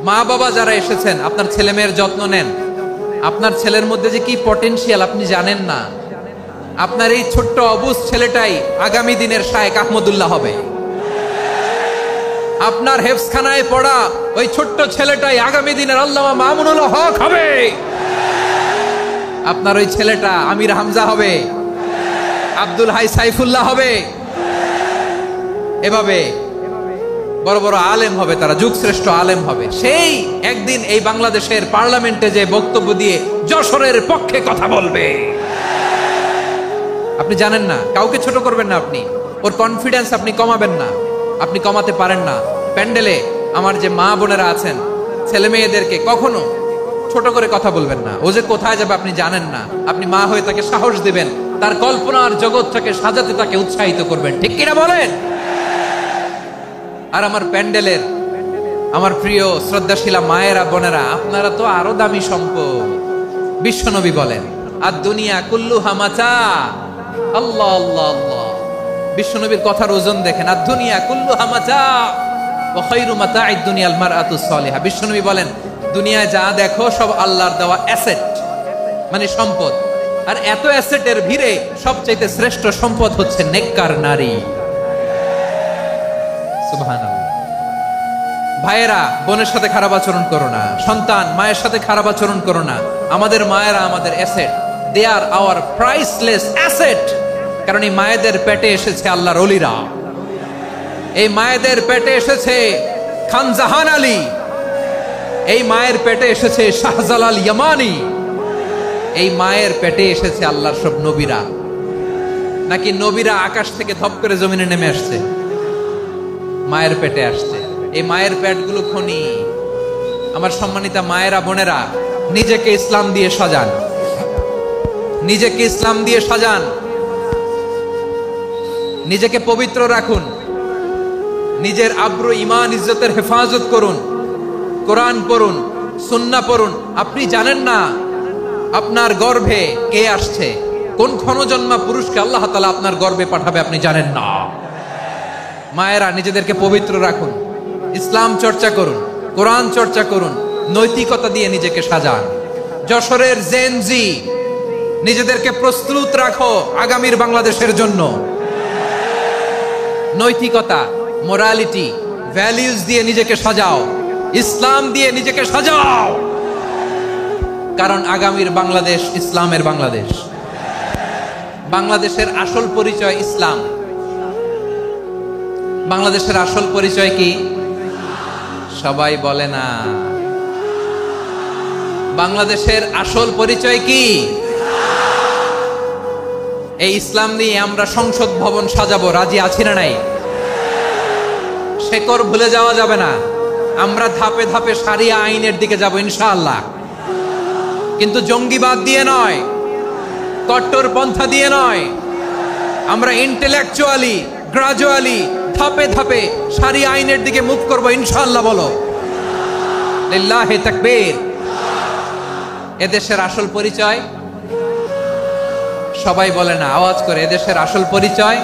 মা বাবা যারা এসেছেন, আপনার ছেলে মেয়ের যত্ন নেন। আপনার ছেলের মধ্যে যে কি পটেনশিয়াল আপনি জানেন না। আপনার এই ছোট্ট অবুজ ছেলেটাই আগামী দিনের শায়েখ আহমদুল্লাহ হবে। আপনার হেফজখানায় পড়া ওই ছোট্ট ছেলেটাই আগামী দিনের আল্লামা মামুনুল হক হবে। আপনার ওই ছেলেটা আমির হামজা হবে, আব্দুল হাই সাইফুল্লাহ হবে। এভাবে বড় বড় আলেম হবে, তারা যুগশ্রেষ্ঠ আলেম হবে। সেই একদিন এই বাংলাদেশের পার্লামেন্টে যে বক্তব্য দিয়ে যশোরের পক্ষে কথা বলবে। আপনি জানেন না, কাউকে ছোট করবেন না আপনি, ওর কনফিডেন্স আপনি কমাবেন না, আপনি কমাতে পারেন না। প্যান্ডেলে আমার যে মা বোনেরা আছেন, ছেলে মেয়েদেরকে কখনো ছোট করে কথা বলবেন না। ও যে কোথায় যাবে আপনি জানেন না। আপনি মা হয়ে তাকে সাহস দিবেন, তার কল্পনার জগৎটাকে সাজাতে তাকে উৎসাহিত করবেন, ঠিক কিনা বলেন? আর আমার প্যান্ডেলের আমার প্রিয় শ্রদ্ধাশীলা মায়েরা বোনেরা, আপনারা তো আরো দামি সম্পদ। বিশ্বনবী বলেন, আর দুনিয়া কুল্লুহা মাতা। আল্লাহ আল্লাহ আল্লাহ, বিশ্বনবীর কথার ওজন দেখেন। আর দুনিয়া কুল্লুহা মাতা ওয়া খায়রু মাতা'আদ দুনিয়াল মারআতুস সালিহা। বিশ্বনবী বলেন, দুনিয়ায় যা দেখো সব আল্লাহর দেওয়া অ্যাসেট, মানে সম্পদ। আর এত অ্যাসেটের ভিড়ে সবচেয়ে শ্রেষ্ঠ সম্পদ হচ্ছে নেককার নারী। সুবহানাল্লাহ। ভাইয়েরা বোনের সাথে খারাপ আচরণ করো না, সন্তান মায়ের সাথে খারাপ আচরণ করো না। আমাদের মায়েরা আমাদের asset, they are our priceless asset. কারণ এই মায়েদের পেটে এসেছে আল্লাহর ওলিরা, এই মায়েদের পেটে এসেছে খান জাহান আলী, এই মায়ের পেটে এসেছে শাহজালাল ইয়ামানি, এই মায়ের পেটে এসেছে আল্লাহর সব নবীরা। নাকি নবীরা আকাশ থেকে ধপ করে জমিনে নেমে আসছে? মায়ের পেটে আসছে। এই মায়ের পেটগুলো খনি। আমার সম্মানিতা মায়েরা বোনেরা, নিজেকে ইসলাম দিয়ে সাজান, নিজেকে ইসলাম দিয়ে সাজান, নিজেকে পবিত্র রাখুন, নিজের আব্রু ইমান ইজ্জতের হেফাজত করুন, কোরআন পড়ুন, সুন্নাহ পড়ুন। আপনি জানেন না আপনার গর্ভে কে আসছে, কোন ক্ষণজন্মা পুরুষকে আল্লাহ তাআলা আপনার গর্ভে পাঠাবে আপনি জানেন না। মায়েরা নিজেদেরকে পবিত্র রাখুন, ইসলাম চর্চা করুন, কোরআন চর্চা করুন, নৈতিকতা দিয়ে নিজেকে সাজান। যশোরের জেনজি, নিজেদেরকে প্রস্তুত রাখো আগামীর বাংলাদেশের জন্য। নৈতিকতা, মোরালিটি, ভ্যালিউজ দিয়ে নিজেকে সাজাও, ইসলাম দিয়ে নিজেকে সাজাও। কারণ আগামীর বাংলাদেশ ইসলামের বাংলাদেশ। বাংলাদেশের আসল পরিচয় ইসলাম। বাংলাদেশের আসল পরিচয় কি? সবাই বলে না। বাংলাদেশের আসল পরিচয় কি? এই ইসলাম নিয়ে আমরা সংসদ ভবন সাজাবো, রাজি আছি না নাই? শেকড় ভুলে যাওয়া যাবে না। আমরা ধাপে ধাপে শারিয়া আইনের দিকে যাব ইনশাআল্লাহ, কিন্তু জঙ্গিবাদ দিয়ে নয়, কট্টর পন্থা দিয়ে নয়। আমরা ইন্টেলেকচুয়ালি, গ্রাজুয়ালি, ধাপে ধাপে শারিয়া আইনের দিকে মুভ করবো ইনশাআল্লাহ। বলো লিল্লাহি তাকবীর। এদেশের আসল পরিচয় সবাই বলে না, আওয়াজ করে, এদেশের আসল পরিচয়